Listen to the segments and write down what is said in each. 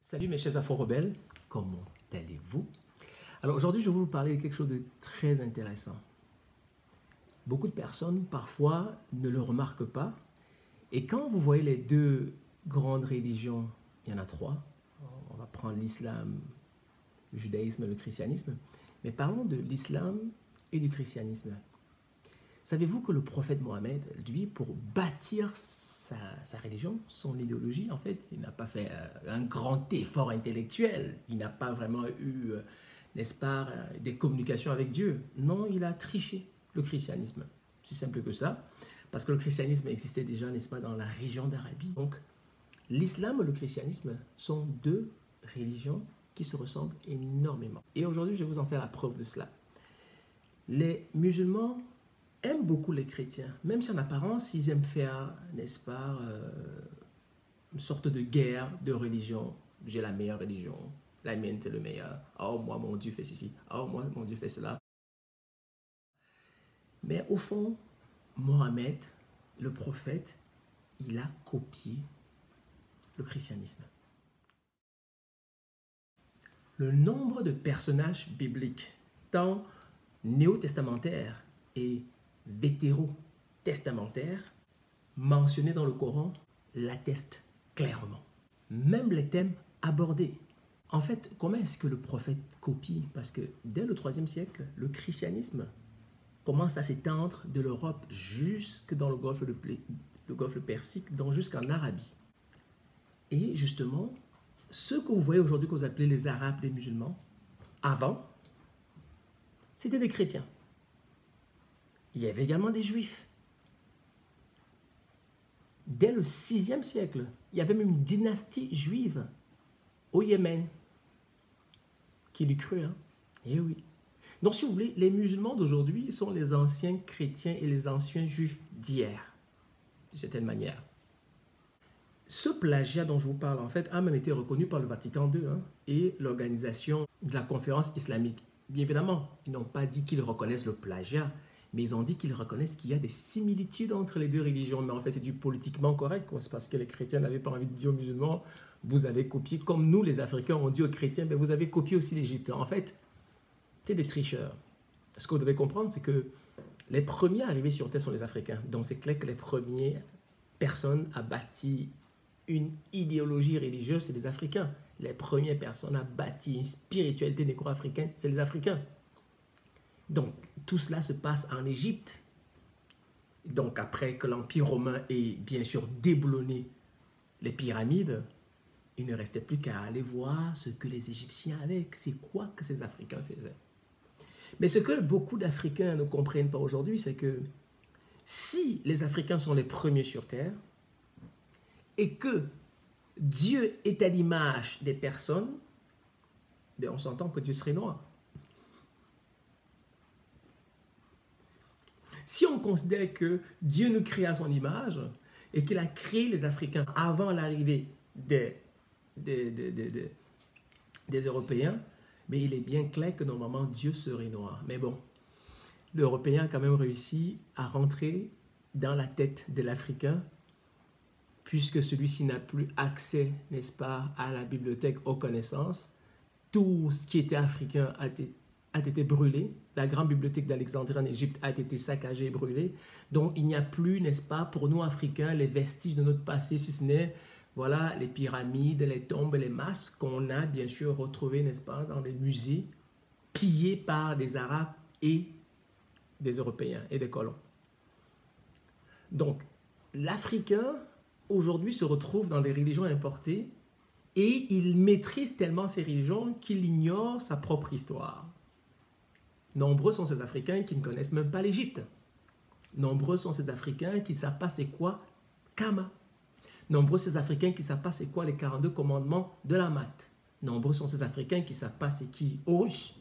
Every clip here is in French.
Salut mes chers Afro-rebelles, comment allez-vous? Alors aujourd'hui, je vais vous parler de quelque chose de très intéressant. Beaucoup de personnes, parfois, ne le remarquent pas. Et quand vous voyez les deux grandes religions, il y en a trois. On va prendre l'islam, le judaïsme et le christianisme. Mais parlons de l'islam et du christianisme. Savez-vous que le prophète Mohammed, lui, pour bâtir sa religion, son idéologie, en fait, il n'a pas fait un grand effort intellectuel. Il n'a pas vraiment eu, n'est-ce pas, des communications avec Dieu. Non, il a triché le christianisme. C'est simple que ça. Parce que le christianisme existait déjà, n'est-ce pas, dans la région d'Arabie. Donc, l'islam et le christianisme sont deux religions qui se ressemblent énormément. Et aujourd'hui, je vais vous en faire la preuve de cela. Les musulmans aiment beaucoup les chrétiens, même si en apparence, ils aiment faire, n'est-ce pas, une sorte de guerre de religion. J'ai la meilleure religion, la mienne c'est le meilleur. Oh, moi, mon Dieu fait ceci. Oh, moi, mon Dieu fait cela. Mais au fond, Mohammed, le prophète, il a copié le christianisme. Le nombre de personnages bibliques, tant néo-testamentaires et vétéro-testamentaires, mentionnés dans le Coran, l'attestent clairement. Même les thèmes abordés. En fait, comment est-ce que le prophète copie? Parce que dès le IIIe siècle, le christianisme commence à s'étendre de l'Europe jusque dans le golfe Persique, donc jusqu'en Arabie. Et justement, ceux que vous voyez aujourd'hui que vous appelez les Arabes, les musulmans, avant, c'était des chrétiens. Il y avait également des juifs. Dès le VIe siècle, il y avait même une dynastie juive au Yémen. Qui l'eût cru, hein? Eh oui. Donc, si vous voulez, les musulmans d'aujourd'hui sont les anciens chrétiens et les anciens juifs d'hier, d'une certaine manière. Ce plagiat dont je vous parle, en fait, a même été reconnu par le Vatican II et l'organisation de la conférence islamique. Bien évidemment, ils n'ont pas dit qu'ils reconnaissent le plagiat, mais ils ont dit qu'ils reconnaissent qu'il y a des similitudes entre les deux religions. Mais en fait, c'est du politiquement correct. C'est parce que les chrétiens n'avaient pas envie de dire aux musulmans, vous avez copié, comme nous les Africains, on dit aux chrétiens, mais vous avez copié aussi l'Égypte. En fait, c'est des tricheurs. Ce que vous devez comprendre, c'est que les premiers arrivés sur Terre sont les Africains. Donc c'est clair que les premières personnes à bâtir une idéologie religieuse, c'est les Africains. Les premières personnes à bâtir une spiritualité négro-africaine, c'est les Africains. Donc, tout cela se passe en Égypte. Donc, après que l'Empire romain ait bien sûr déboulonné les pyramides, il ne restait plus qu'à aller voir ce que les Égyptiens avaient. C'est quoi que ces Africains faisaient. Mais ce que beaucoup d'Africains ne comprennent pas aujourd'hui, c'est que si les Africains sont les premiers sur Terre et que Dieu est à l'image des personnes, bien on s'entend que Dieu serait noir. Si on considère que Dieu nous crée à son image et qu'il a créé les Africains avant l'arrivée des Européens, mais il est bien clair que normalement Dieu serait noir. Mais bon, l'Européen a quand même réussi à rentrer dans la tête de l'Africain puisque celui-ci n'a plus accès, n'est-ce pas, à la bibliothèque aux connaissances. Tout ce qui était africain a été brûlé. La grande bibliothèque d'Alexandrie en Égypte a été saccagée et brûlée. Donc, il n'y a plus, n'est-ce pas, pour nous Africains, les vestiges de notre passé, si ce n'est, voilà, les pyramides, les tombes, les masques qu'on a, bien sûr, retrouvés, n'est-ce pas, dans des musées, pillés par des Arabes et des Européens et des colons. Donc, l'Africain, aujourd'hui, se retrouve dans des religions importées et il maîtrise tellement ces religions qu'il ignore sa propre histoire. Nombreux sont ces Africains qui ne connaissent même pas l'Égypte. Nombreux sont ces Africains qui ne savent pas c'est quoi Kama. Nombreux sont ces Africains qui ne savent pas c'est quoi les 42 commandements de la Math. Nombreux sont ces Africains qui ne savent pas c'est qui Horus.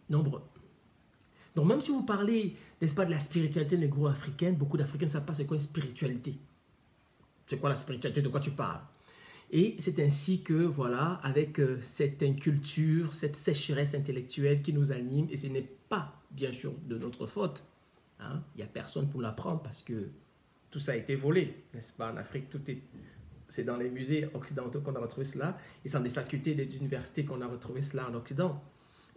Nombreux. Donc même si vous parlez, n'est-ce pas, de la spiritualité négro-africaine, beaucoup d'Africains ne savent pas c'est quoi une spiritualité. C'est quoi la spiritualité, de quoi tu parles? Et c'est ainsi que, voilà, avec cette inculture, cette sécheresse intellectuelle qui nous anime, et ce n'est pas, bien sûr, de notre faute. Il n'y a personne pour l'apprendre parce que tout ça a été volé, n'est-ce pas? En Afrique, tout est C'est dans les musées occidentaux qu'on a retrouvé cela, et c'est dans des facultés des universités qu'on a retrouvé cela en Occident.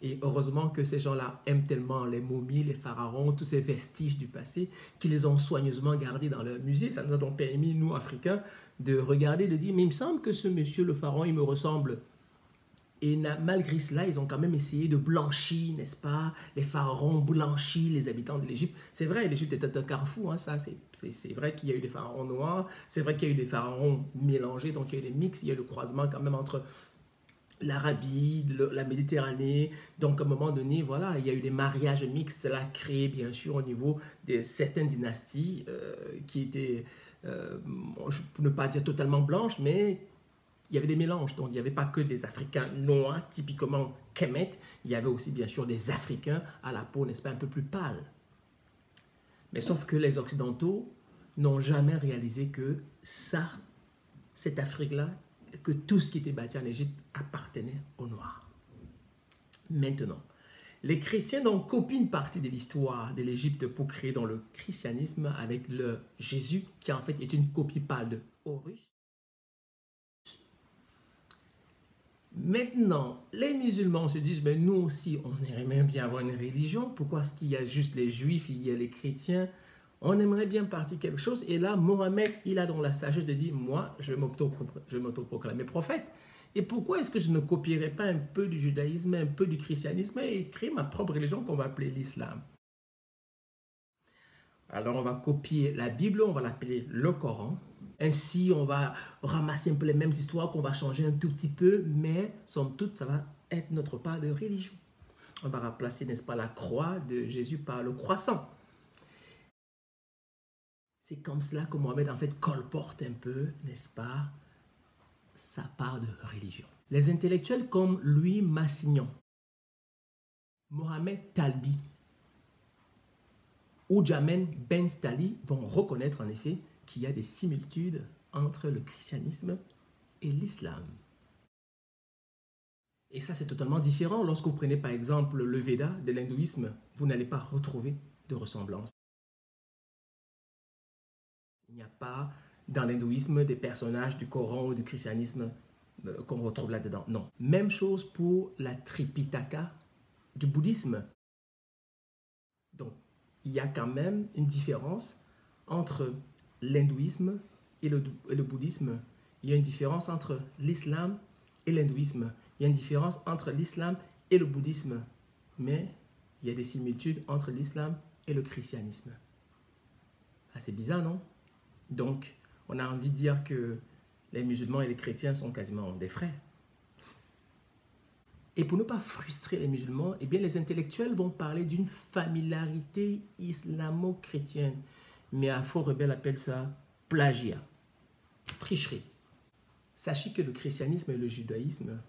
Et heureusement que ces gens-là aiment tellement les momies, les pharaons, tous ces vestiges du passé, qu'ils les ont soigneusement gardés dans leur musée. Ça nous a donc permis, nous, Africains, de regarder, de dire, mais il me semble que ce monsieur, le pharaon, il me ressemble. Et malgré cela, ils ont quand même essayé de blanchir, n'est-ce pas? Les pharaons blanchis les habitants de l'Égypte. C'est vrai, l'Égypte était un carrefour, hein, ça. C'est vrai qu'il y a eu des pharaons noirs, c'est vrai qu'il y a eu des pharaons mélangés, donc il y a eu des mix, il y a eu le croisement quand même entre l'Arabie, la Méditerranée. Donc, à un moment donné, voilà, il y a eu des mariages mixtes. Cela a créé, bien sûr, au niveau de certaines dynasties qui étaient, pour ne pas dire totalement blanches, mais il y avait des mélanges. Donc, il n'y avait pas que des Africains noirs, typiquement Kemet. Il y avait aussi, bien sûr, des Africains à la peau, n'est-ce pas, un peu plus pâle. Mais sauf que les Occidentaux n'ont jamais réalisé que ça, cette Afrique-là, que tout ce qui était bâti en Égypte appartenait aux Noirs. Maintenant, les chrétiens donc copient une partie de l'histoire de l'Égypte pour créer dans le christianisme avec le Jésus, qui en fait est une copie pâle de Horus. Maintenant, les musulmans se disent, mais nous aussi, on aimerait même bien avoir une religion. Pourquoi est-ce qu'il y a juste les juifs, il y a les chrétiens? On aimerait bien partir quelque chose. Et là, Mohammed, il a donc la sagesse de dire, moi, je vais m'auto-proclamer prophète. Et pourquoi est-ce que je ne copierais pas un peu du judaïsme, un peu du christianisme et créer ma propre religion qu'on va appeler l'islam? Alors, on va copier la Bible, on va l'appeler le Coran. Ainsi, on va ramasser un peu les mêmes histoires qu'on va changer un tout petit peu, mais somme toute, ça va être notre part de religion. On va remplacer, n'est-ce pas, la croix de Jésus par le croissant. C'est comme cela que Mohammed, en fait, colporte un peu, n'est-ce pas, sa part de religion. Les intellectuels comme Louis Massignon, Mohamed Talbi ou Jamen Ben Stali vont reconnaître en effet qu'il y a des similitudes entre le christianisme et l'islam. Et ça, c'est totalement différent. Lorsque vous prenez par exemple le Veda de l'hindouisme, vous n'allez pas retrouver de ressemblance. Il n'y a pas dans l'hindouisme des personnages du Coran ou du christianisme qu'on retrouve là-dedans. Non. Même chose pour la Tripitaka du bouddhisme. Donc, il y a quand même une différence entre l'hindouisme et le bouddhisme. Il y a une différence entre l'islam et l'hindouisme. Il y a une différence entre l'islam et le bouddhisme. Mais il y a des similitudes entre l'islam et le christianisme. Ah, c'est bizarre, non? Donc, on a envie de dire que les musulmans et les chrétiens sont quasiment des frères. Et pour ne pas frustrer les musulmans, eh bien, les intellectuels vont parler d'une familiarité islamo-chrétienne. Mais Afro-Rebelle appelle ça plagiat, tricherie. Sachez que le christianisme et le judaïsme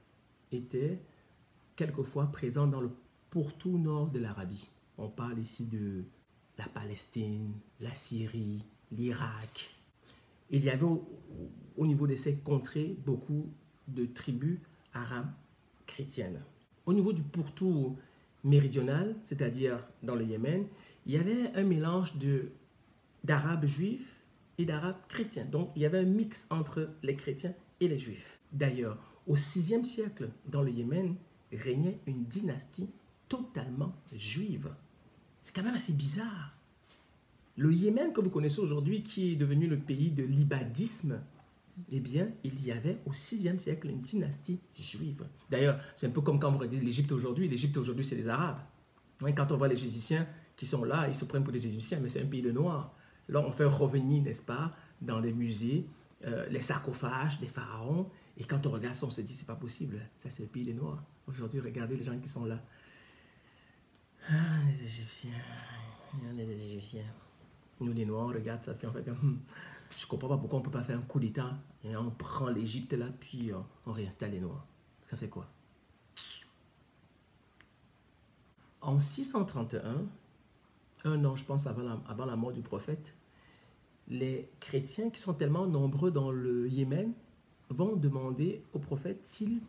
étaient quelquefois présents dans le pourtour nord de l'Arabie. On parle ici de la Palestine, la Syrie, l'Irak. Il y avait au niveau de ces contrées beaucoup de tribus arabes chrétiennes. Au niveau du pourtour méridional, c'est-à-dire dans le Yémen, il y avait un mélange d'arabes juifs et d'arabes chrétiens. Donc il y avait un mix entre les chrétiens et les juifs. D'ailleurs, au VIe siècle, dans le Yémen, régnait une dynastie totalement juive. C'est quand même assez bizarre. Le Yémen que vous connaissez aujourd'hui, qui est devenu le pays de l'ibadisme, eh bien, il y avait au VIe siècle une dynastie juive. D'ailleurs, c'est un peu comme quand vous regardez l'Égypte aujourd'hui. L'Égypte aujourd'hui, c'est les Arabes. Quand on voit les Égyptiens qui sont là, ils se prennent pour des Égyptiens, mais c'est un pays de Noirs. Là, on fait revenir, n'est-ce pas, dans des musées, les sarcophages des pharaons. Et quand on regarde ça, on se dit, c'est pas possible. Ça, c'est le pays des Noirs. Aujourd'hui, regardez les gens qui sont là. Ah, les Égyptiens. Il y a des Égyptiens. Nous, les Noirs, on regarde ça, puis on fait comme... Je ne comprends pas pourquoi on ne peut pas faire un coup d'État et on prend l'Égypte là, puis on réinstalle les Noirs. Ça fait quoi? En 631, un an, je pense, avant la mort du prophète, les chrétiens qui sont tellement nombreux dans le Yémen vont demander au prophète s'il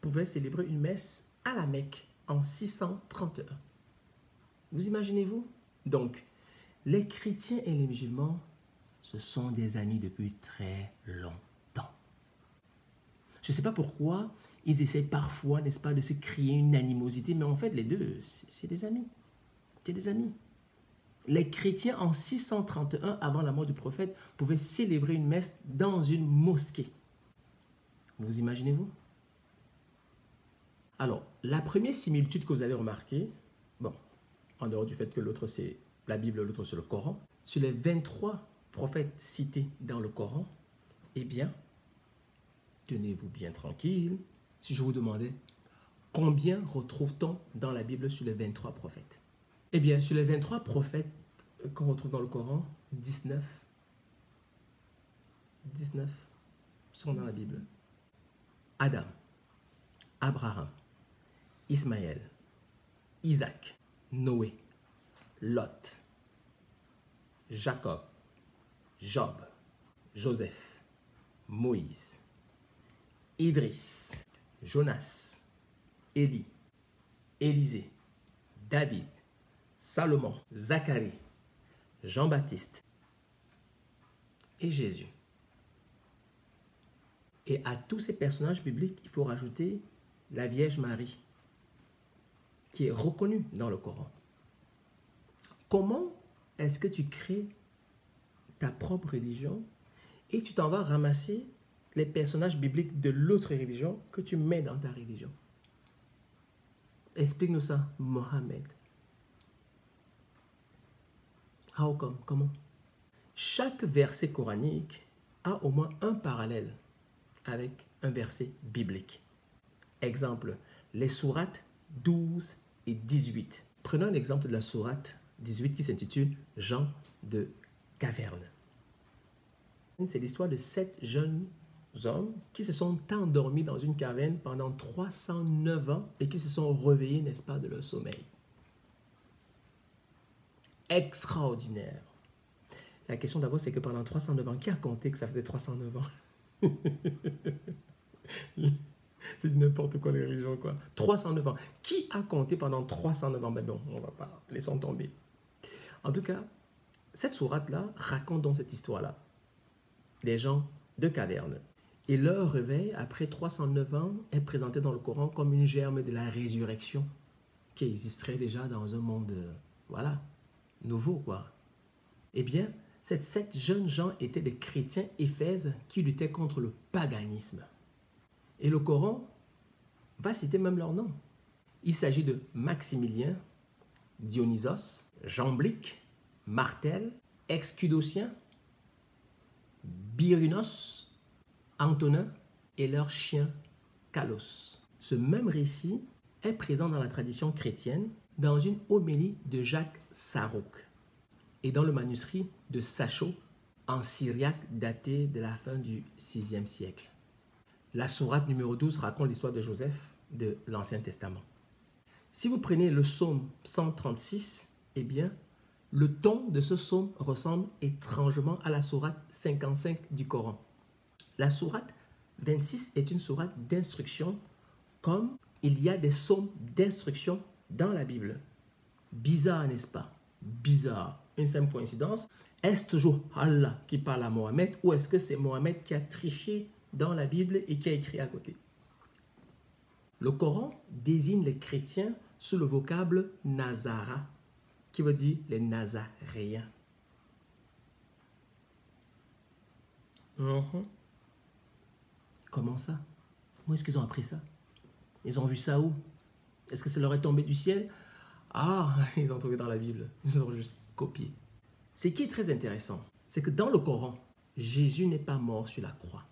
pouvait célébrer une messe à la Mecque en 631. Vous imaginez-vous? Donc, les chrétiens et les musulmans, ce sont des amis depuis très longtemps. Je ne sais pas pourquoi ils essaient parfois, n'est-ce pas, de se créer une animosité, mais en fait, les deux, c'est des amis. C'est des amis. Les chrétiens, en 631, avant la mort du prophète, pouvaient célébrer une messe dans une mosquée. Vous imaginez-vous? Alors, la première similitude que vous allez remarquer, bon, en dehors du fait que l'autre c'est la Bible, l'autre c'est le Coran, sur les 23 prophètes cités dans le Coran, eh bien, tenez-vous bien tranquille. Si je vous demandais, combien retrouve-t-on dans la Bible sur les 23 prophètes? Eh bien, sur les 23 prophètes qu'on retrouve dans le Coran, 19 sont dans la Bible. Adam, Abraham, Ismaël, Isaac, Noé, Lot, Jacob, Job, Joseph, Moïse, Idris, Jonas, Élie, Élisée, David, Salomon, Zacharie, Jean-Baptiste et Jésus. Et à tous ces personnages bibliques, il faut rajouter la Vierge Marie, qui est reconnue dans le Coran. Comment est-ce que tu crées ta propre religion et tu t'en vas ramasser les personnages bibliques de l'autre religion que tu mets dans ta religion? Explique-nous ça, Mohammed. How come? Comment? Chaque verset coranique a au moins un parallèle avec un verset biblique. Exemple, les sourates 12 et 18. Prenons l'exemple de la sourate 18 qui s'intitule Jean de Caverne. C'est l'histoire de 7 jeunes hommes qui se sont endormis dans une caverne pendant 309 ans et qui se sont réveillés, n'est-ce pas, de leur sommeil. Extraordinaire. La question d'abord, c'est que pendant 309 ans, qui a compté que ça faisait 309 ans? C'est du n'importe quoi les religions, quoi. 309 ans. Qui a compté pendant 309 ans? Ben non, on ne va pas. Laissons tomber. En tout cas, cette sourate-là raconte donc cette histoire-là. Des gens de caverne. Et leur réveil, après 309 ans, est présenté dans le Coran comme une germe de la résurrection qui existerait déjà dans un monde, voilà, nouveau, quoi. Eh bien, ces 7 jeunes gens étaient des chrétiens éphèses qui luttaient contre le paganisme. Et le Coran va citer même leur nom. Il s'agit de Maximilien, Dionysos, Jamblique, Martel, Excudotien, Birunos, Antonin et leur chien Calos. Ce même récit est présent dans la tradition chrétienne dans une homélie de Jacques Sarouk et dans le manuscrit de Sacho en syriaque daté de la fin du VIe siècle. La sourate numéro 12 raconte l'histoire de Joseph de l'Ancien Testament. Si vous prenez le psaume 136, eh bien, le ton de ce psaume ressemble étrangement à la sourate 55 du Coran. La sourate 26 est une sourate d'instruction, comme il y a des psaumes d'instruction dans la Bible. Bizarre, n'est-ce pas? Bizarre. Une simple coïncidence. Est-ce toujours Allah qui parle à Mohammed ou est-ce que c'est Mohammed qui a triché dans la Bible et qui a écrit à côté? Le Coran désigne les chrétiens sous le vocable Nazara, qui veut dire les Nazaréens. Comment ça? Où est-ce qu'ils ont appris ça? Ils ont vu ça où? Est-ce que ça leur est tombé du ciel? Ah, ils ont trouvé dans la Bible. Ils ont juste copié. Ce qui est très intéressant, c'est que dans le Coran, Jésus n'est pas mort sur la croix.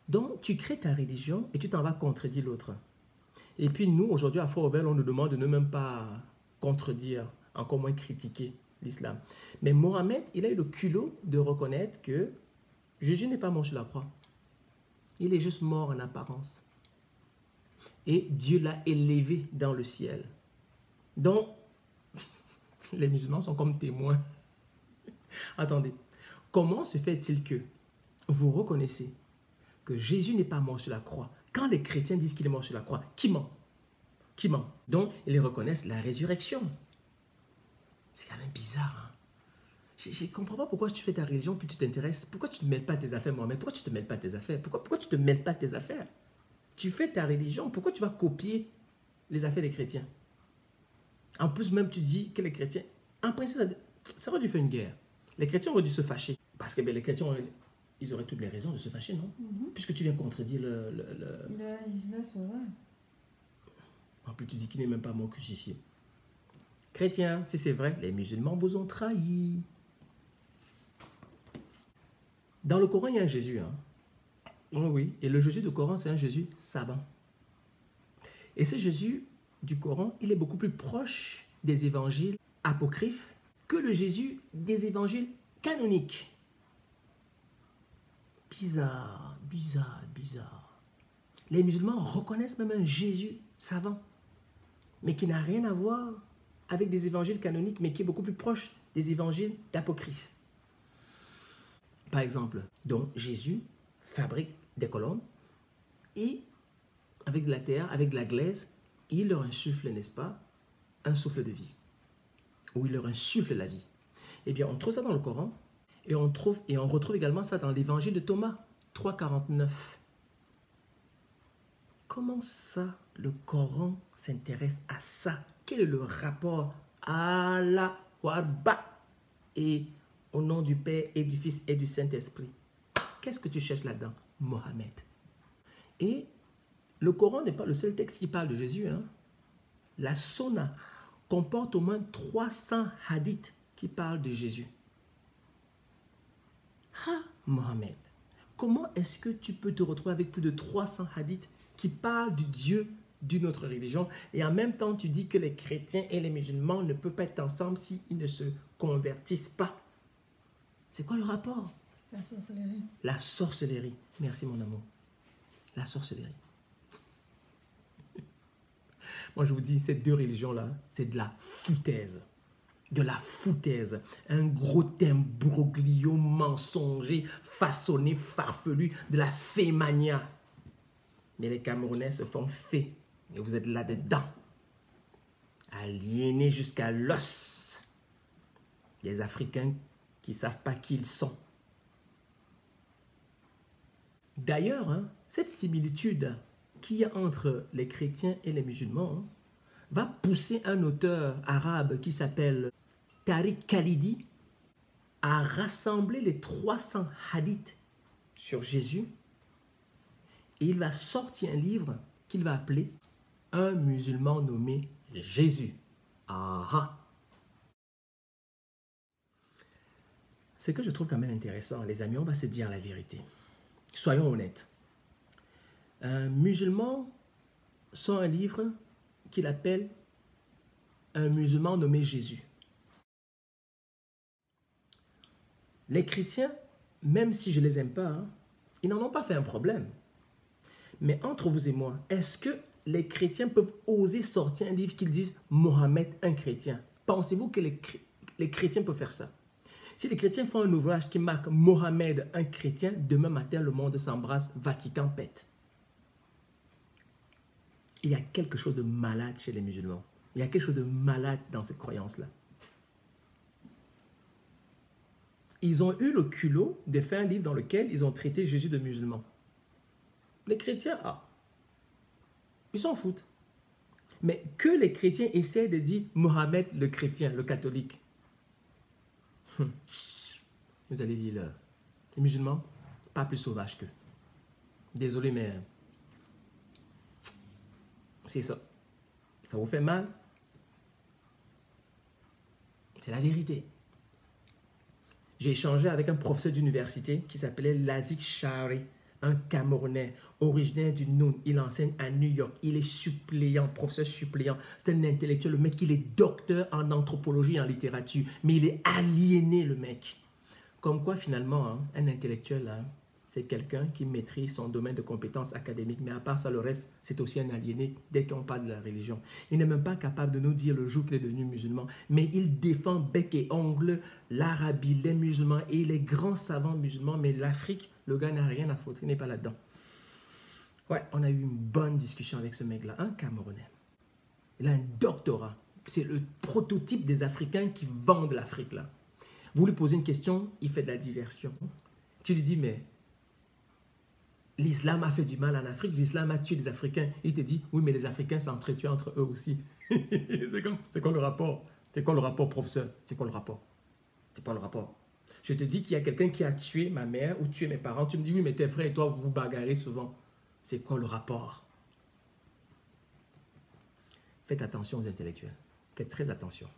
Donc, tu crées ta religion et tu t'en vas contredire l'autre. Et puis nous, aujourd'hui, à Fort-Rebelle, on nous demande de ne même pas contredire, encore moins critiquer l'islam. Mais Mohammed, il a eu le culot de reconnaître que Jésus n'est pas mort sur la croix. Il est juste mort en apparence. Et Dieu l'a élevé dans le ciel. Donc, les musulmans sont comme témoins. Attendez, comment se fait-il que vous reconnaissez que Jésus n'est pas mort sur la croix? Quand les chrétiens disent qu'il est mort sur la croix, qui ment? Qui ment? Donc, ils reconnaissent la résurrection. C'est quand même bizarre. Hein? Je ne comprends pas pourquoi tu fais ta religion puis tu t'intéresses. Pourquoi tu ne te mêles pas à tes affaires, Mohamed? Pourquoi tu ne te mêles pas à tes affaires? Pourquoi tu ne te mêles pas à tes affaires? Tu fais ta religion, pourquoi tu vas copier les affaires des chrétiens? En plus, même tu dis que les chrétiens, en principe, ça aurait dû faire une guerre. Les chrétiens auraient dû se fâcher. Parce que les chrétiens, ils auraient toutes les raisons de se fâcher, non? Puisque tu viens contredire En plus, tu dis qu'il n'est même pas mort crucifié. Chrétiens, si c'est vrai, les musulmans vous ont trahi. Dans le Coran, il y a un Jésus. Hein? Oui, et le Jésus du Coran, c'est un Jésus savant. Et ce Jésus du Coran, il est beaucoup plus proche des évangiles apocryphes que le Jésus des évangiles canoniques. Bizarre, bizarre, bizarre. Les musulmans reconnaissent même un Jésus savant, mais qui n'a rien à voir avec des évangiles canoniques, mais qui est beaucoup plus proche des évangiles d'apocryphes. Par exemple, donc Jésus fabrique des colonnes et avec de la terre, avec de la glaise, il leur insuffle, n'est-ce pas, un souffle de vie. Ou il leur insuffle la vie. Eh bien, on trouve ça dans le Coran et on retrouve également ça dans l'évangile de Thomas 3,49. Comment ça, le Coran s'intéresse à ça? Quel est le rapport Allah Warba et au nom du Père et du Fils et du Saint-Esprit? Qu'est-ce que tu cherches là-dedans, Mohammed? Et le Coran n'est pas le seul texte qui parle de Jésus. Hein? La Sunna comporte au moins 300 hadiths qui parlent de Jésus. Ah, Mohammed, comment est-ce que tu peux te retrouver avec plus de 300 hadiths qui parlent du Dieu d'une autre religion et en même temps tu dis que les chrétiens et les musulmans ne peuvent pas être ensemble s'ils ne se convertissent pas? C'est quoi le rapport? La sorcellerie. La sorcellerie. Merci mon amour. La sorcellerie. Moi je vous dis, ces deux religions-là, c'est de la foutaise. De la foutaise. Un gros imbroglio mensonger, façonné, farfelu, de la fémania. Mais les Camerounais se font fées. Et vous êtes là-dedans. Aliénés jusqu'à l'os. Des Africains qui ne savent pas qui ils sont. D'ailleurs, hein, cette similitude qu'il y a entre les chrétiens et les musulmans hein, va pousser un auteur arabe qui s'appelle Tariq Khalidi à rassembler les 300 hadiths sur Jésus et il va sortir un livre qu'il va appeler « Un musulman nommé Jésus ». Ah. Ce que je trouve quand même intéressant, les amis, on va se dire la vérité. Soyons honnêtes. Un musulman sort un livre qu'il appelle « Un musulman nommé Jésus ». Les chrétiens, même si je ne les aime pas, hein, ils n'en ont pas fait un problème. Mais entre vous et moi, est-ce que les chrétiens peuvent oser sortir un livre qu'ils disent « Mohammed, un chrétien » Pensez-vous que les chrétiens peuvent faire ça? Si les chrétiens font un ouvrage qui marque « Mohammed, un chrétien », demain matin, le monde s'embrasse, Vatican pète. Il y a quelque chose de malade chez les musulmans. Il y a quelque chose de malade dans cette croyance-là. Ils ont eu le culot de faire un livre dans lequel ils ont traité Jésus de musulman. Les chrétiens, ils s'en foutent. Mais que les chrétiens essaient de dire Mohammed le chrétien, le catholique. Vous allez dire, les musulmans, pas plus sauvages qu'eux. Désolé, mais c'est ça. Ça vous fait mal? C'est la vérité. J'ai échangé avec un professeur d'université qui s'appelait Lazik Chari, un Camerounais originaire du Noun. Il enseigne à New York. Il est suppléant, professeur suppléant. C'est un intellectuel. Le mec, il est docteur en anthropologie et en littérature. Mais il est aliéné, le mec. Comme quoi, finalement, hein, un intellectuel, hein, c'est quelqu'un qui maîtrise son domaine de compétences académiques. Mais à part ça, le reste, c'est aussi un aliéné dès qu'on parle de la religion. Il n'est même pas capable de nous dire le jour qu'il est devenu musulman. Mais il défend bec et ongle l'Arabie, les musulmans et les grands savants musulmans. Mais l'Afrique, le gars n'a rien à foutre. Il n'est pas là-dedans. Ouais, on a eu une bonne discussion avec ce mec-là, un Camerounais. Il a un doctorat. C'est le prototype des Africains qui vendent l'Afrique, là. Vous lui posez une question, il fait de la diversion. Tu lui dis, mais l'islam a fait du mal en Afrique, l'islam a tué les Africains. Il te dit, oui, mais les Africains s'entretuent entre eux aussi. C'est quoi le rapport? C'est quoi le rapport, professeur? C'est quoi le rapport? C'est pas le rapport. Je te dis qu'il y a quelqu'un qui a tué ma mère ou tué mes parents. Tu me dis, oui, mais tes frères et toi, vous vous bagarrez souvent. C'est quoi le rapport? Faites attention aux intellectuels. Faites très attention.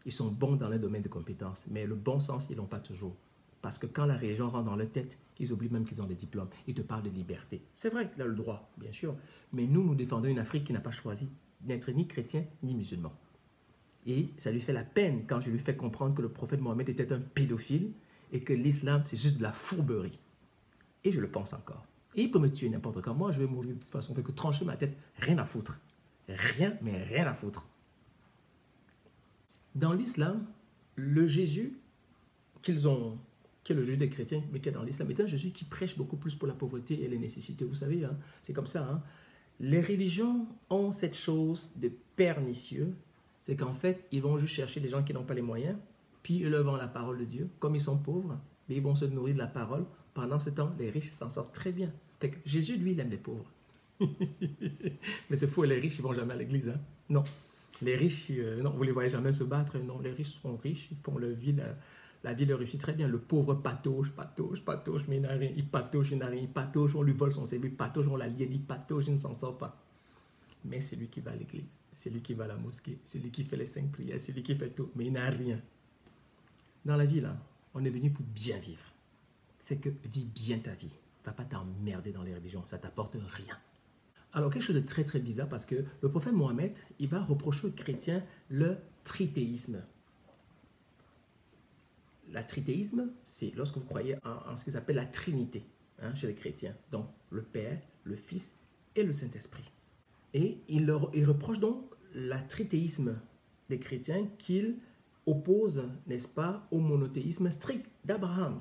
Ils sont bons dans les domaines de compétences, mais le bon sens, ils l'ont pas toujours. Parce que quand la religion rentre dans leur tête, ils oublient même qu'ils ont des diplômes. Ils te parlent de liberté. C'est vrai qu'il a le droit, bien sûr. Mais nous, nous défendons une Afrique qui n'a pas choisi d'être ni chrétien ni musulman. Et ça lui fait la peine quand je lui fais comprendre que le prophète Mohammed était un pédophile et que l'islam, c'est juste de la fourberie. Et je le pense encore. Et il peut me tuer n'importe quand. Moi, je vais mourir de toute façon. Fait que trancher ma tête, rien à foutre. Rien, mais rien à foutre. Dans l'islam, le Jésus qu'ils ont, qui est le Jésus des chrétiens, mais qui est dans l'islam, est un Jésus qui prêche beaucoup plus pour la pauvreté et les nécessités. Vous savez, hein, c'est comme ça. Hein. Les religions ont cette chose de pernicieux, c'est qu'en fait, ils vont juste chercher les gens qui n'ont pas les moyens, puis ils leur vendent la parole de Dieu. Comme ils sont pauvres, mais ils vont se nourrir de la parole. Pendant ce temps, les riches s'en sortent très bien. Fait que Jésus, lui, il aime les pauvres. Mais c'est faux, les riches, ils ne vont jamais à l'église. Hein? Non. Les riches, non, vous ne les voyez jamais se battre. Non, les riches sont riches, ils font leur vie, la vie leur réussit très bien. Le pauvre patauge, mais il n'a rien. Il patauge, il n'a rien. Il patauge, on lui vole son CV, il patauge, on la lienne, il patauge, il ne s'en sort pas. Mais c'est lui qui va à l'église, c'est lui qui va à la mosquée, c'est lui qui fait les 5 prières, c'est lui qui fait tout, mais il n'a rien. Dans la vie, là, on est venu pour bien vivre. Fais que vis bien ta vie. Va pas t'emmerder dans les religions, ça t'apporte rien. Alors, quelque chose de très très bizarre parce que le prophète Mohammed, il va reprocher aux chrétiens le trithéisme. La trithéisme, c'est lorsque vous croyez en ce qu'ils appellent la Trinité hein, chez les chrétiens. Donc, le Père, le Fils et le Saint-Esprit. Et il reproche donc la trithéisme des chrétiens qu'il oppose, n'est-ce pas, au monothéisme strict d'Abraham.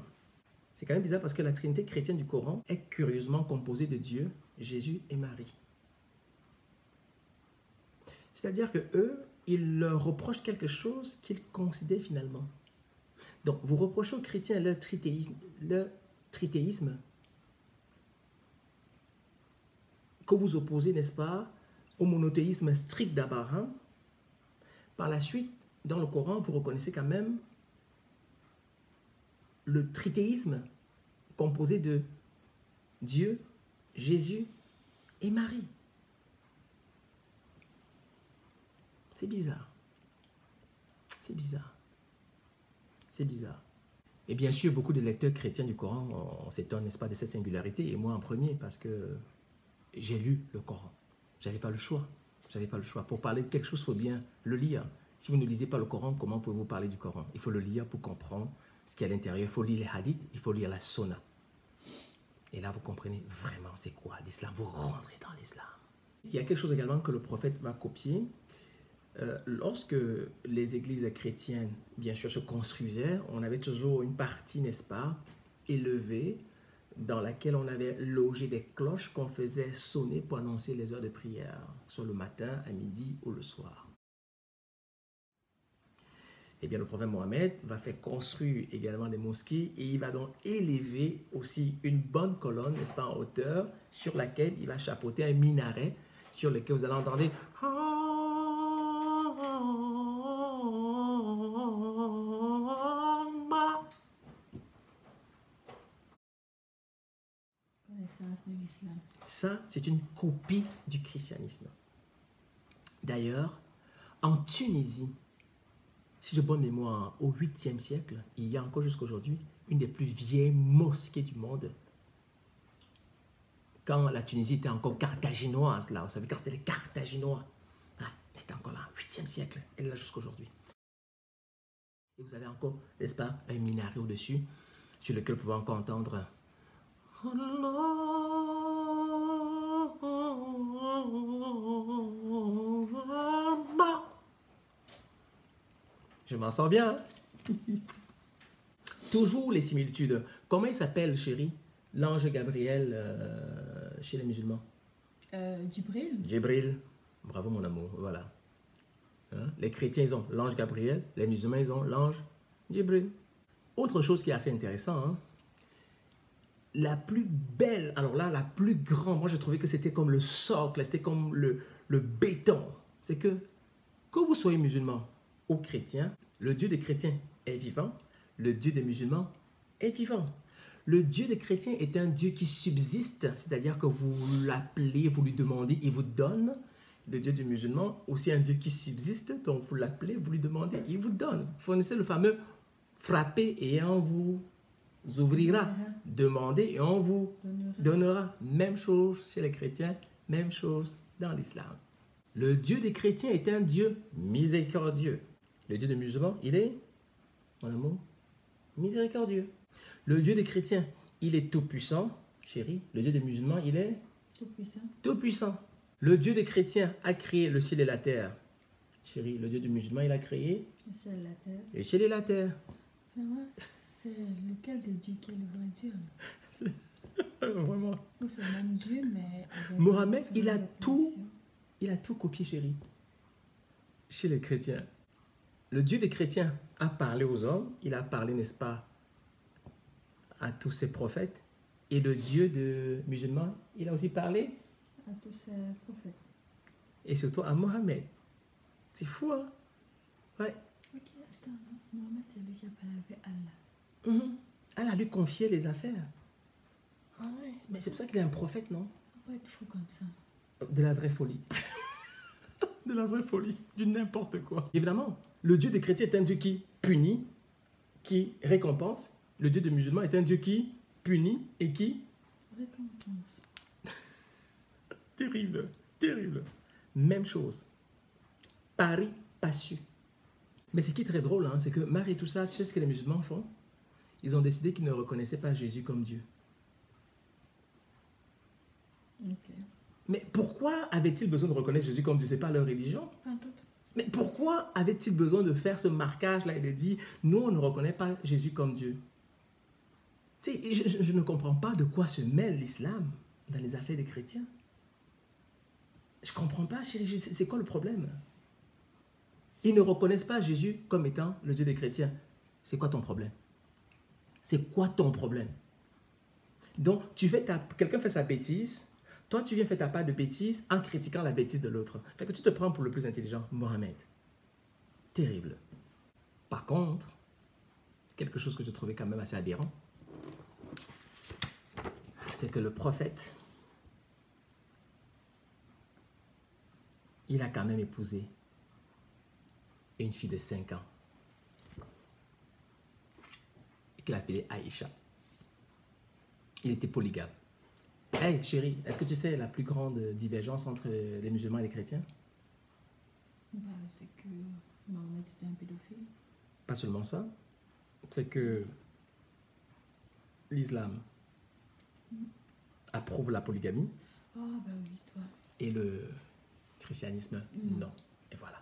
C'est quand même bizarre parce que la Trinité chrétienne du Coran est curieusement composée de Dieu, Jésus et Marie. C'est-à-dire que eux, ils leur reprochent quelque chose qu'ils considèrent finalement. Donc, vous reprochez aux chrétiens le trithéisme que vous opposez, n'est-ce pas, au monothéisme strict d'Abraham. Par la suite, dans le Coran, vous reconnaissez quand même le trithéisme composé de Dieu, Jésus et Marie. C'est bizarre. C'est bizarre. C'est bizarre. Et bien sûr, beaucoup de lecteurs chrétiens du Coran, on s'étonne, n'est-ce pas, de cette singularité, et moi en premier, parce que j'ai lu le Coran. J'avais pas le choix. J'avais pas le choix. Pour parler de quelque chose, il faut bien le lire. Si vous ne lisez pas le Coran, comment pouvez-vous parler du Coran? Il faut le lire pour comprendre ce qu'il y a à l'intérieur. Il faut lire les hadiths, il faut lire la sunna. Et là, vous comprenez vraiment c'est quoi l'islam. Vous rentrez dans l'islam. Il y a quelque chose également que le prophète va copier. Lorsque les églises chrétiennes, bien sûr, se construisaient, on avait toujours une partie, n'est-ce pas, élevée, dans laquelle on avait logé des cloches qu'on faisait sonner pour annoncer les heures de prière, soit le matin, à midi ou le soir. Eh bien, le prophète Mohammed va faire construire également des mosquées et il va donc élever aussi une bonne colonne, n'est-ce pas, en hauteur, sur laquelle il va chapeauter un minaret sur lequel vous allez entendre de l'islam. Ça, c'est une copie du christianisme. D'ailleurs, en Tunisie, si j'ai bonne mémoire, au 8e siècle, il y a encore jusqu'à aujourd'hui une des plus vieilles mosquées du monde. Quand la Tunisie était encore carthaginoise, là, vous savez, quand c'était les Carthaginois, elle était encore là, 8e siècle, elle est là jusqu'à aujourd'hui. Et vous avez encore, n'est-ce pas, un minaret au-dessus, sur lequel vous pouvez encore entendre Je m'en sors bien. Hein? Toujours les similitudes. Comment il s'appelle, chérie, l'ange Gabriel chez les musulmans? Djibril. Djibril. Bravo, mon amour. Voilà. Hein? Les chrétiens, ils ont l'ange Gabriel. Les musulmans, ils ont l'ange Djibril. Autre chose qui est assez intéressant, hein, la plus belle, alors là, la plus grande, moi je trouvais que c'était comme le socle, c'était comme le béton. C'est que vous soyez musulman ou chrétien, le Dieu des chrétiens est vivant, le Dieu des musulmans est vivant. Le Dieu des chrétiens est un Dieu qui subsiste, c'est-à-dire que vous l'appelez, vous lui demandez, il vous donne. Le Dieu du musulman, aussi un Dieu qui subsiste, donc vous l'appelez, vous lui demandez, il vous donne. Vous fournissez le fameux frappez et on vous ouvrira, demandez et on vous donnera. Même chose chez les chrétiens, même chose dans l'islam. Le Dieu des chrétiens est un Dieu miséricordieux. Le Dieu des musulmans, il est, mon amour, miséricordieux. Le Dieu des chrétiens, il est tout-puissant, chérie. Le Dieu des musulmans, il est Tout-puissant. tout-puissant. Le Dieu des chrétiens a créé le ciel et la terre. Chérie, le Dieu des musulmans, il a créé Le ciel et la terre. le ciel et la terre. Vraiment, c'est lequel des dieux qui est le vrai Dieu? Vraiment. Ou c'est le même Dieu, mais avec Mohamed, il a différentes tout, définitions. il a tout copié, chérie. Chez les chrétiens. Le Dieu des chrétiens a parlé aux hommes, il a parlé, n'est-ce pas, à tous ses prophètes. Et le Dieu de musulmans, il a aussi parlé, À tous ces prophètes. et surtout à Mohamed. C'est fou, hein? Ouais. Ok, attends, non. Mohamed, c'est lui qui a parlé avec Allah. Mhm. Elle a lui confié les affaires. Ah ouais, mais c'est pour ça qu'il est un prophète, non? On peut pas être fou comme ça. De la vraie folie. De la vraie folie. Du n'importe quoi. Évidemment, le Dieu des chrétiens est un Dieu qui punit, qui récompense. Le Dieu des musulmans est un Dieu qui punit et qui... Récompense. Terrible, terrible. Même chose. Pari passu. Mais ce qui est très drôle, hein, c'est que Marie et tout ça, tu sais ce que les musulmans font? Ils ont décidé qu'ils ne reconnaissaient pas Jésus comme Dieu. Ok. Mais pourquoi avaient-ils besoin de reconnaître Jésus comme Dieu? Ce n'est pas leur religion. Pas tout. Mais pourquoi avait-il besoin de faire ce marquage-là et de dire, nous, on ne reconnaît pas Jésus comme Dieu? Tu sais, je ne comprends pas de quoi se mêle l'islam dans les affaires des chrétiens. Je ne comprends pas, chérie, c'est quoi le problème? Ils ne reconnaissent pas Jésus comme étant le Dieu des chrétiens. C'est quoi ton problème? C'est quoi ton problème? Donc, quelqu'un fait sa bêtise, toi, tu viens faire ta part de bêtise en critiquant la bêtise de l'autre. Fait que tu te prends pour le plus intelligent, Mohamed. Terrible. Par contre, quelque chose que je trouvais quand même assez aberrant, c'est que le prophète, il a quand même épousé une fille de 5 ans qu'il appelait Aïcha. Il était polygame. Hey chérie, est-ce que tu sais la plus grande divergence entre les musulmans et les chrétiens? Bah, c'est que Mohamed était un pédophile. Pas seulement ça, c'est que l'islam approuve la polygamie Oh, bah oui, toi. et le christianisme, Non. non. Et voilà.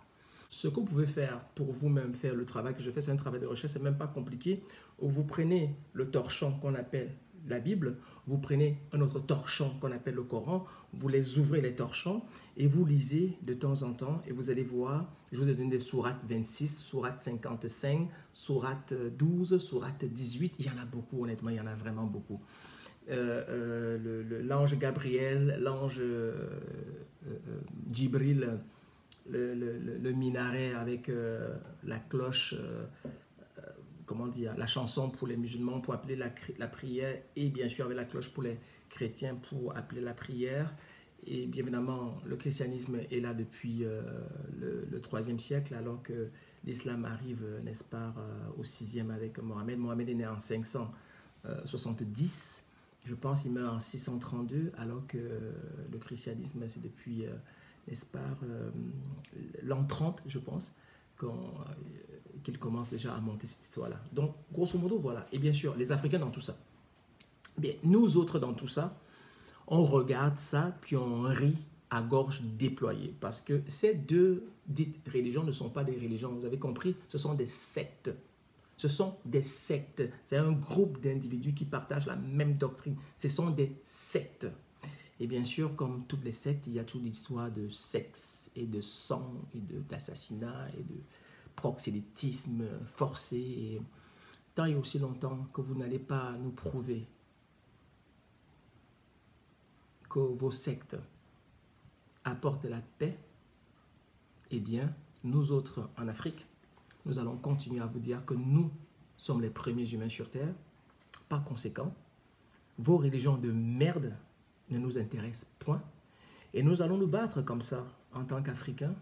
Ce que vous pouvez faire pour vous-même faire le travail que je fais, c'est un travail de recherche, c'est même pas compliqué. Vous prenez le torchon qu'on appelle la Bible, vous prenez un autre torchon qu'on appelle le Coran, vous les ouvrez les torchons et vous lisez de temps en temps et vous allez voir, je vous ai donné des sourates 26, sourate 55, sourate 12, sourate 18, il y en a beaucoup honnêtement, il y en a vraiment beaucoup. L'ange Gabriel, l'ange Djibril, le minaret avec la cloche, comment dire, la chanson pour les musulmans pour appeler la prière et bien sûr avec la cloche pour les chrétiens pour appeler la prière. Et bien évidemment, le christianisme est là depuis le 3e siècle alors que l'islam arrive, n'est-ce pas, au 6e avec Mohamed. Mohamed est né en 570. Je pense qu'il meurt en 632, alors que le christianisme, c'est depuis, n'est-ce pas, l'an 30, je pense, qu'il commence déjà à monter cette histoire-là. Donc, grosso modo, voilà. Et bien sûr, les Africains dans tout ça. Bien, nous autres dans tout ça, on regarde ça, puis on rit à gorge déployée. Parce que ces deux dites religions ne sont pas des religions. Vous avez compris, ce sont des sectes. Ce sont des sectes. C'est un groupe d'individus qui partagent la même doctrine. Ce sont des sectes. Et bien sûr, comme toutes les sectes, il y a toujours l'histoire de sexe et de sang et d'assassinat et de proxénétisme forcé. Et tant et aussi longtemps que vous n'allez pas nous prouver que vos sectes apportent la paix, eh bien, nous autres en Afrique, nous allons continuer à vous dire que nous sommes les premiers humains sur Terre. Par conséquent, vos religions de merde ne nous intéressent point. Et nous allons nous battre comme ça, en tant qu'Africains,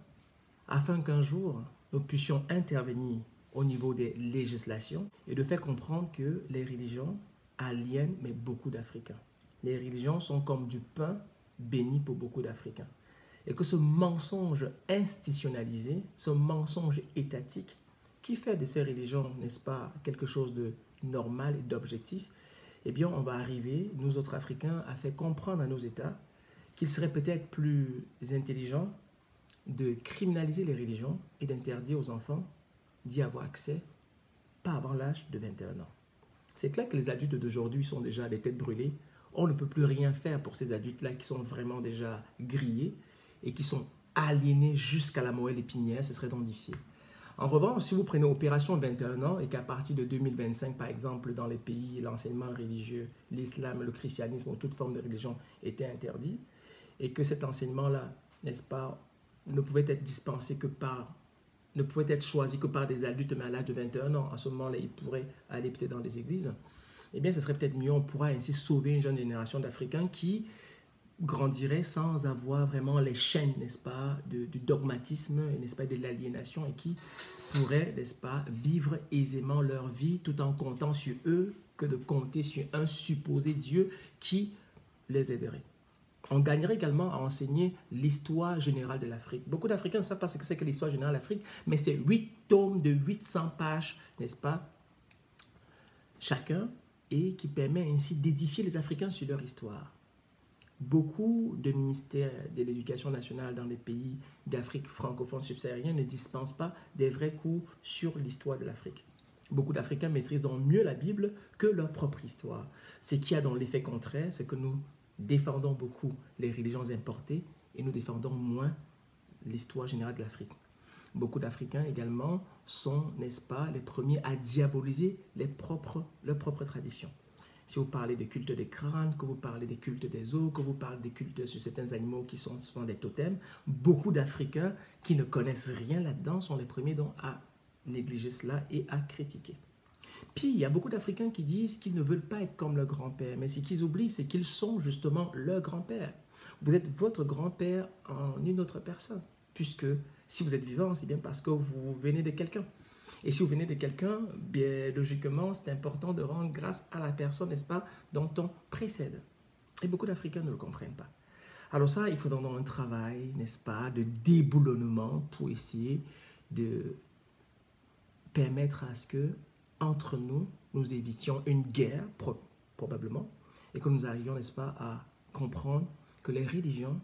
afin qu'un jour, nous puissions intervenir au niveau des législations et de faire comprendre que les religions aliènent mais beaucoup d'Africains. Les religions sont comme du pain béni pour beaucoup d'Africains. Et que ce mensonge institutionnalisé, ce mensonge étatique, qui fait de ces religions, n'est-ce pas, quelque chose de normal et d'objectif, eh bien, on va arriver, nous autres Africains, à faire comprendre à nos États qu'il serait peut-être plus intelligent de criminaliser les religions et d'interdire aux enfants d'y avoir accès, pas avant l'âge de 21 ans. C'est clair que les adultes d'aujourd'hui sont déjà des têtes brûlées. On ne peut plus rien faire pour ces adultes-là qui sont vraiment déjà grillés et qui sont aliénés jusqu'à la moelle épinière. Ce serait donc difficile. En revanche, si vous prenez Opération 21 ans et qu'à partir de 2025, par exemple, dans les pays, l'enseignement religieux, l'islam, le christianisme ou toute forme de religion était interdit, et que cet enseignement-là, n'est-ce pas, ne pouvait être dispensé que par, ne pouvait être choisi que par des adultes, mais à l'âge de 21 ans, à ce moment-là, ils pourraient aller peut-être dans des églises, eh bien, ce serait peut-être mieux, on pourra ainsi sauver une jeune génération d'Africains qui grandirait sans avoir vraiment les chaînes, n'est-ce pas, du dogmatisme, n'est-ce pas, de l'aliénation, et qui pourraient, n'est-ce pas, vivre aisément leur vie tout en comptant sur eux que de compter sur un supposé Dieu qui les aiderait. On gagnerait également à enseigner l'histoire générale de l'Afrique. Beaucoup d'Africains ne savent pas ce que c'est que l'histoire générale de l'Afrique, mais c'est 8 tomes de 800 pages, n'est-ce pas, chacun, et qui permet ainsi d'édifier les Africains sur leur histoire. Beaucoup de ministères de l'éducation nationale dans les pays d'Afrique francophone subsaharienne ne dispensent pas des vrais cours sur l'histoire de l'Afrique. Beaucoup d'Africains maîtrisent donc mieux la Bible que leur propre histoire. Ce qui a dans l'effet contraire, c'est que nous défendons beaucoup les religions importées et nous défendons moins l'histoire générale de l'Afrique. Beaucoup d'Africains également sont, n'est-ce pas, les premiers à diaboliser leurs propres traditions. Si vous parlez des cultes des crânes, que vous parlez des cultes des os, que vous parlez des cultes sur certains animaux qui sont souvent des totems, beaucoup d'Africains qui ne connaissent rien là-dedans sont les premiers donc à négliger cela et à critiquer. Puis, il y a beaucoup d'Africains qui disent qu'ils ne veulent pas être comme leur grand-père, mais ce qu'ils oublient, c'est qu'ils sont justement leur grand-père. Vous êtes votre grand-père en une autre personne, puisque si vous êtes vivant, c'est bien parce que vous venez de quelqu'un. Et si vous venez de quelqu'un, bien logiquement, c'est important de rendre grâce à la personne, n'est-ce pas, dont on précède. Et beaucoup d'Africains ne le comprennent pas. Alors ça, il faut donc un travail, n'est-ce pas, de déboulonnement pour essayer de permettre à ce que, entre nous, nous évitions une guerre, probablement, et que nous arrivions, n'est-ce pas, à comprendre que les religions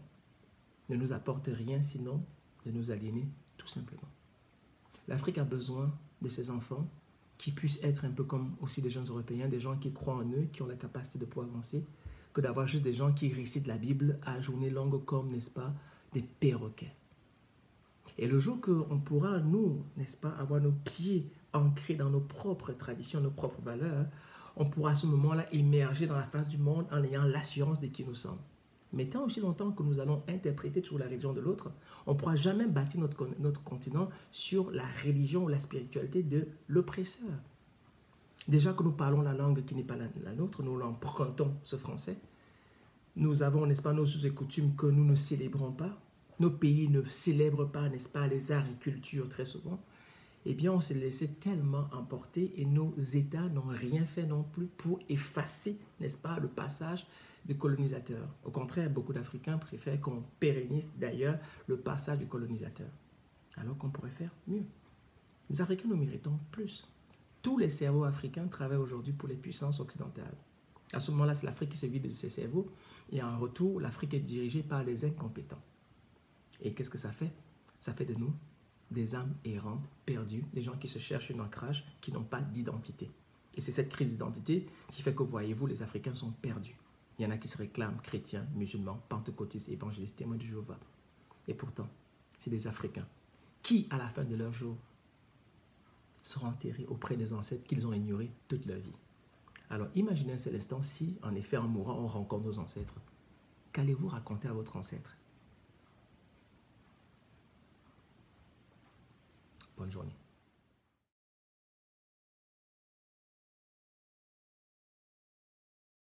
ne nous apportent rien sinon de nous aliéner, tout simplement. L'Afrique a besoin de ces enfants qui puissent être un peu comme aussi des jeunes Européens, des gens qui croient en eux, qui ont la capacité de pouvoir avancer, que d'avoir juste des gens qui récitent la Bible à journée longue comme, n'est-ce pas, des perroquets. Et le jour qu'on pourra, nous, n'est-ce pas, avoir nos pieds ancrés dans nos propres traditions, nos propres valeurs, on pourra à ce moment-là émerger dans la face du monde en ayant l'assurance de qui nous sommes. Mais tant aussi longtemps que nous allons interpréter toujours la religion de l'autre, on ne pourra jamais bâtir notre continent sur la religion ou la spiritualité de l'oppresseur. Déjà que nous parlons la langue qui n'est pas la nôtre, nous l'empruntons, ce français. Nous avons, n'est-ce pas, nos us et coutumes que nous ne célébrons pas. Nos pays ne célèbrent pas, n'est-ce pas, les arts et cultures très souvent. Eh bien, on s'est laissé tellement emporter et nos États n'ont rien fait non plus pour effacer, n'est-ce pas, le passage du colonisateur. Au contraire, beaucoup d'Africains préfèrent qu'on pérennise d'ailleurs le passage du colonisateur, alors qu'on pourrait faire mieux. Les Africains, nous méritons plus. Tous les cerveaux africains travaillent aujourd'hui pour les puissances occidentales. À ce moment-là, c'est l'Afrique qui se vide de ses cerveaux et en retour, l'Afrique est dirigée par des incompétents. Et qu'est-ce que ça fait? Ça fait de nous des âmes errantes, perdues, des gens qui se cherchent un ancrage, qui n'ont pas d'identité. Et c'est cette crise d'identité qui fait que, voyez-vous, les Africains sont perdus. Il y en a qui se réclament chrétiens, musulmans, pentecôtistes, évangélistes, témoins du Jéhovah. Et pourtant, c'est des Africains qui, à la fin de leur jour, seront enterrés auprès des ancêtres qu'ils ont ignorés toute leur vie. Alors imaginez un seul instant si, en effet, en mourant, on rencontre nos ancêtres. Qu'allez-vous raconter à votre ancêtre? Bonne journée.